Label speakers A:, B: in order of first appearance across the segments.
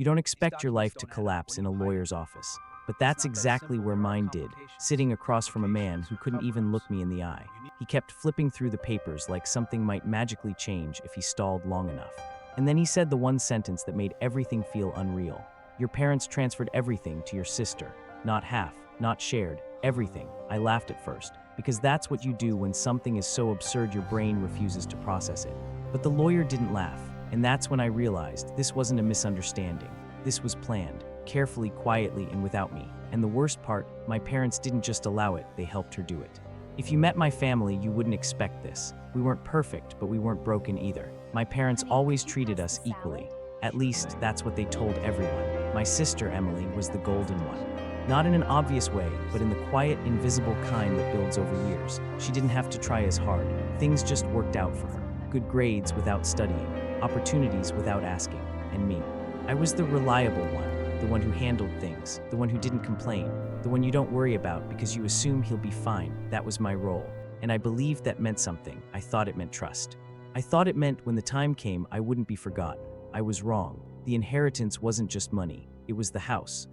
A: You don't expect your life to collapse in a lawyer's office. But that's exactly where mine did, sitting across from a man who couldn't even look me in the eye. He kept flipping through the papers like something might magically change if he stalled long enough. And then he said the one sentence that made everything feel unreal. Your parents transferred everything to your sister. Not half, not shared, everything. I laughed at first, because that's what you do when something is so absurd your brain refuses to process it. But the lawyer didn't laugh, and that's when I realized this wasn't a misunderstanding. This was planned, carefully, quietly, and without me. And the worst part, my parents didn't just allow it, they helped her do it. If you met my family, you wouldn't expect this. We weren't perfect, but we weren't broken either. My parents always treated us equally. At least, that's what they told everyone. My sister, Emily, was the golden one. Not in an obvious way, but in the quiet, invisible kind that builds over years. She didn't have to try as hard. Things just worked out for her. Good grades without studying, opportunities without asking, and me. I was the reliable one, the one who handled things, the one who didn't complain, the one you don't worry about because you assume he'll be fine. That was my role. And I believed that meant something. I thought it meant trust. I thought it meant when the time came, I wouldn't be forgotten. I was wrong. The inheritance wasn't just money. It was the house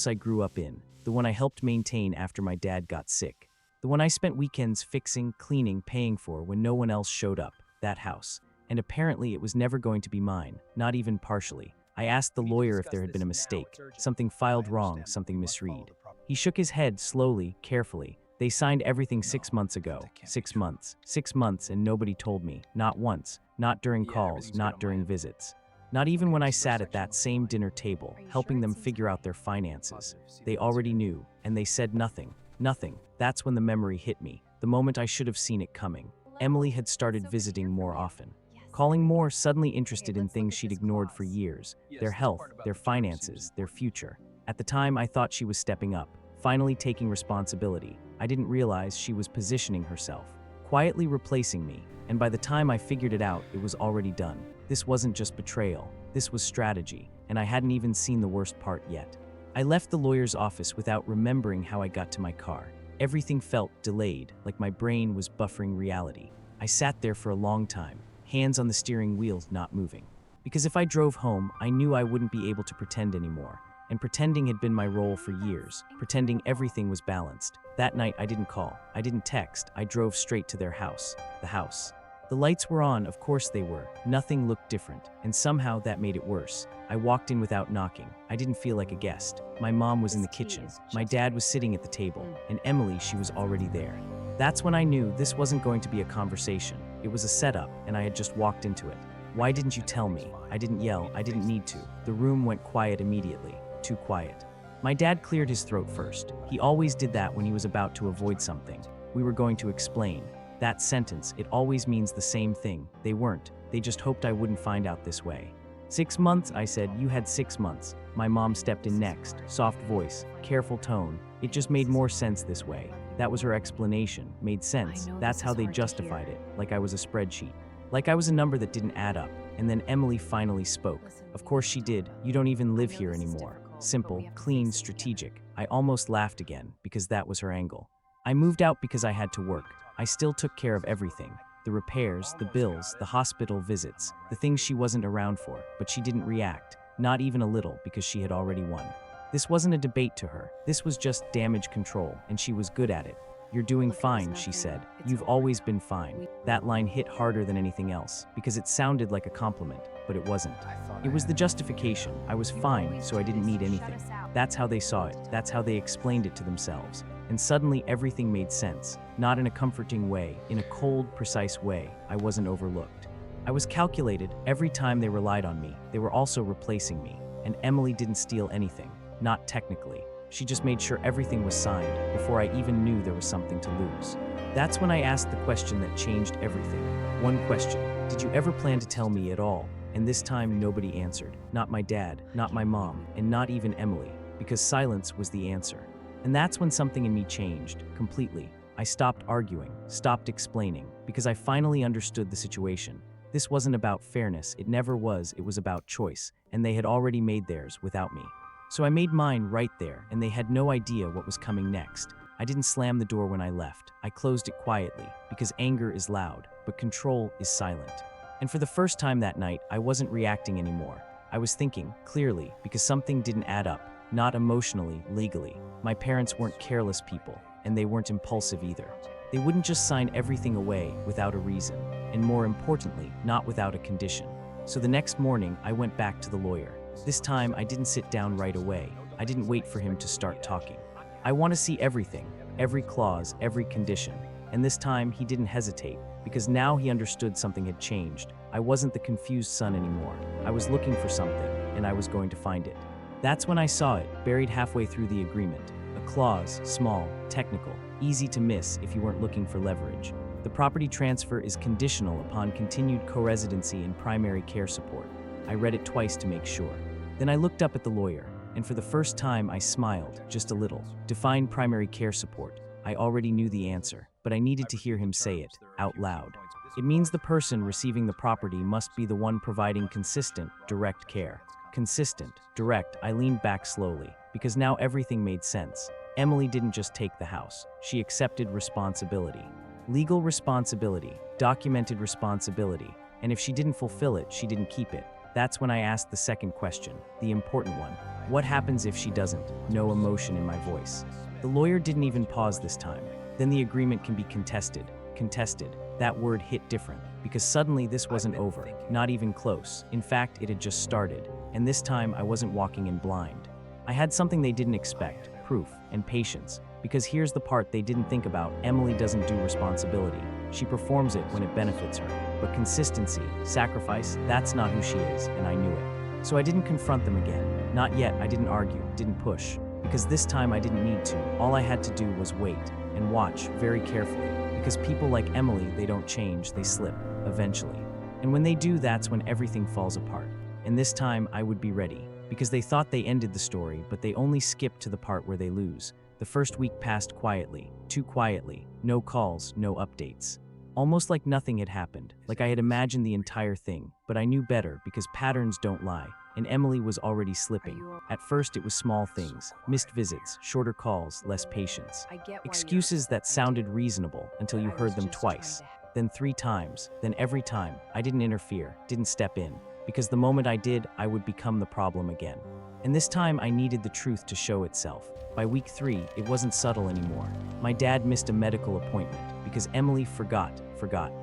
A: I grew up in, the one I helped maintain after my dad got sick, the one I spent weekends fixing, cleaning, paying for when no one else showed up, that house. And apparently it was never going to be mine, not even partially. I asked the lawyer if there had been a mistake, something filed wrong, something misread. He shook his head slowly, carefully. They signed everything 6 months ago. 6 months. 6 months and nobody told me. Not once. Not during calls. Not during visits. Not even when I sat at that same dinner table, helping them figure out their finances. They already knew, and they said nothing. Nothing. That's when the memory hit me, the moment I should have seen it coming. Emily had started visiting more often. Calling more, suddenly interested in things she'd ignored for years. Their health, their finances, their future. At the time, I thought she was stepping up, finally taking responsibility. I didn't realize she was positioning herself, quietly replacing me, and by the time I figured it out, it was already done. This wasn't just betrayal, this was strategy, and I hadn't even seen the worst part yet. I left the lawyer's office without remembering how I got to my car. Everything felt delayed, like my brain was buffering reality. I sat there for a long time, hands on the steering wheel, not moving. Because if I drove home, I knew I wouldn't be able to pretend anymore. And pretending had been my role for years, pretending everything was balanced. That night, I didn't call, I didn't text, I drove straight to their house, the house. The lights were on, of course they were. Nothing looked different, and somehow that made it worse. I walked in without knocking. I didn't feel like a guest. My mom was in the kitchen, my dad was sitting at the table, and Emily, she was already there. That's when I knew this wasn't going to be a conversation. It was a setup, and I had just walked into it. Why didn't you tell me? I didn't yell, I didn't need to. The room went quiet immediately. Too quiet. My dad cleared his throat first. He always did that when he was about to avoid something. We were going to explain. That sentence, it always means the same thing. They weren't. They just hoped I wouldn't find out this way. 6 months, I said. You had 6 months. My mom stepped in next. Soft voice, careful tone. It just made more sense this way. That was her explanation. Made sense. That's how they justified it. Like I was a spreadsheet. Like I was a number that didn't add up. And then Emily finally spoke. Of course she did. You don't even live here anymore. Simple, clean, strategic. I almost laughed again, because that was her angle. I moved out because I had to work. I still took care of everything. The repairs, the bills, the hospital visits, the things she wasn't around for, but she didn't react. Not even a little, because she had already won. This wasn't a debate to her. This was just damage control, and she was good at it. You're doing fine, she said. You've always been fine. That line hit harder than anything else, because it sounded like a compliment, but it wasn't. It was the justification. I was fine, so I didn't need anything. That's how they saw it. That's how they explained it to themselves. And suddenly everything made sense. Not in a comforting way, in a cold, precise way. I wasn't overlooked. I was calculated. Every time they relied on me, they were also replacing me. And Emily didn't steal anything. Not technically. She just made sure everything was signed before I even knew there was something to lose. That's when I asked the question that changed everything. One question. Did you ever plan to tell me at all? And this time nobody answered. Not my dad, not my mom, and not even Emily, because silence was the answer. And that's when something in me changed, completely. I stopped arguing, stopped explaining, because I finally understood the situation. This wasn't about fairness, it never was, it was about choice, and they had already made theirs without me. So I made mine right there, and they had no idea what was coming next. I didn't slam the door when I left. I closed it quietly, because anger is loud, but control is silent. And for the first time that night, I wasn't reacting anymore. I was thinking, clearly, because something didn't add up. Not emotionally, legally. My parents weren't careless people, and they weren't impulsive either. They wouldn't just sign everything away without a reason, and more importantly, not without a condition. So the next morning, I went back to the lawyer. This time, I didn't sit down right away. I didn't wait for him to start talking. I want to see everything, every clause, every condition. And this time, he didn't hesitate, because now he understood something had changed. I wasn't the confused son anymore. I was looking for something, and I was going to find it. That's when I saw it, buried halfway through the agreement. A clause, small, technical, easy to miss if you weren't looking for leverage. The property transfer is conditional upon continued co-residency and primary care support. I read it twice to make sure. Then I looked up at the lawyer, and for the first time I smiled, just a little. Define primary care support. I already knew the answer, but I needed to hear him say it, out loud. It means the person receiving the property must be the one providing consistent, direct care. Consistent, direct. I leaned back slowly, because now everything made sense. Emily didn't just take the house. She accepted responsibility. Legal responsibility, documented responsibility, and if she didn't fulfill it, she didn't keep it. That's when I asked the second question, the important one. What happens if she doesn't? No emotion in my voice. The lawyer didn't even pause this time. Then the agreement can be contested. Contested. That word hit different, because suddenly this wasn't over, not even close. In fact, it had just started, and this time I wasn't walking in blind. I had something they didn't expect, proof and patience, because here's the part they didn't think about. Emily doesn't do responsibility. She performs it when it benefits her. But consistency, sacrifice, that's not who she is, and I knew it. So I didn't confront them again. Not yet. I didn't argue, didn't push, because this time I didn't need to. All I had to do was wait and watch very carefully. Because people like Emily, they don't change, they slip, eventually. And when they do, that's when everything falls apart. And this time, I would be ready. Because they thought they ended the story, but they only skipped to the part where they lose. The first week passed quietly, too quietly. No calls, no updates. Almost like nothing had happened, like I had imagined the entire thing. But I knew better, because patterns don't lie. And Emily was already slipping. At first, it was small things, missed visits, shorter calls, less patience. Excuses that sounded reasonable until you heard them twice, then 3 times, then every time. I didn't interfere, didn't step in, because the moment I did, I would become the problem again. And this time, I needed the truth to show itself. By week 3, it wasn't subtle anymore. My dad missed a medical appointment because Emily forgot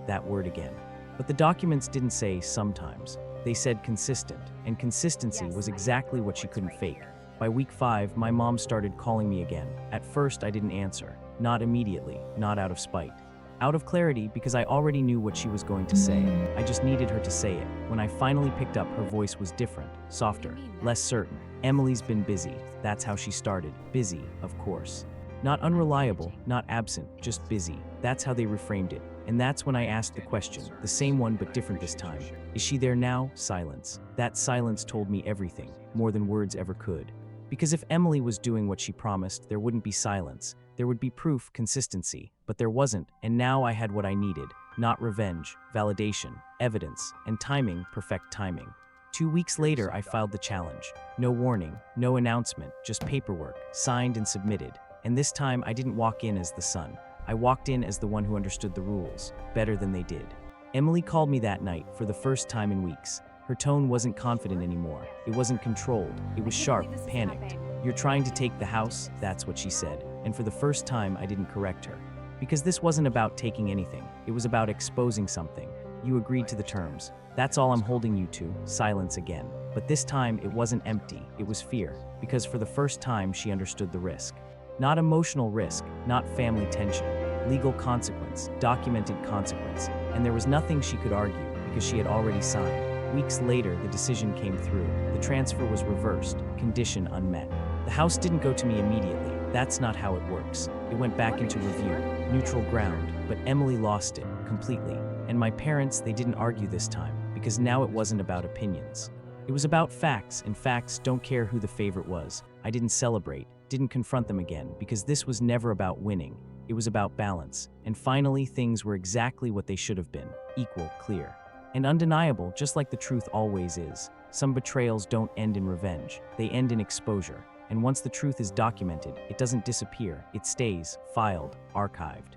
A: that word again. But the documents didn't say sometimes. They said consistent, and consistency was exactly what she couldn't fake. By week 5, my mom started calling me again. At first, I didn't answer. Not immediately, not out of spite. Out of clarity, because I already knew what she was going to say. I just needed her to say it. When I finally picked up, her voice was different, softer, less certain. Emily's been busy. That's how she started. Busy, of course. Not unreliable, not absent, just busy. That's how they reframed it. And that's when I asked the question, the same one but different this time. Is she there now? Silence. That silence told me everything, more than words ever could. Because if Emily was doing what she promised, there wouldn't be silence. There would be proof, consistency. But there wasn't, and now I had what I needed. Not revenge, validation, evidence, and timing, perfect timing. 2 weeks later, I filed the challenge. No warning, no announcement, just paperwork, signed and submitted. And this time, I didn't walk in as the son. I walked in as the one who understood the rules, better than they did. Emily called me that night for the first time in weeks. Her tone wasn't confident anymore. It wasn't controlled. It was sharp, panicked. You're trying to take the house? That's what she said. And for the first time, I didn't correct her. Because this wasn't about taking anything. It was about exposing something. You agreed to the terms. That's all I'm holding you to, silence again. But this time, it wasn't empty. It was fear. Because for the first time, she understood the risk. Not emotional risk, not family tension. Legal consequence, documented consequence. And there was nothing she could argue, because she had already signed. Weeks later, the decision came through. The transfer was reversed, condition unmet. The house didn't go to me immediately. That's not how it works. It went back into review, neutral ground, but Emily lost it, completely. And my parents, they didn't argue this time, because now it wasn't about opinions. It was about facts, and facts don't care who the favorite was. I didn't celebrate, didn't confront them again, because this was never about winning. It was about balance. And finally, things were exactly what they should have been, equal, clear. And undeniable, just like the truth always is. Some betrayals don't end in revenge, they end in exposure. And once the truth is documented, it doesn't disappear, it stays, filed, archived.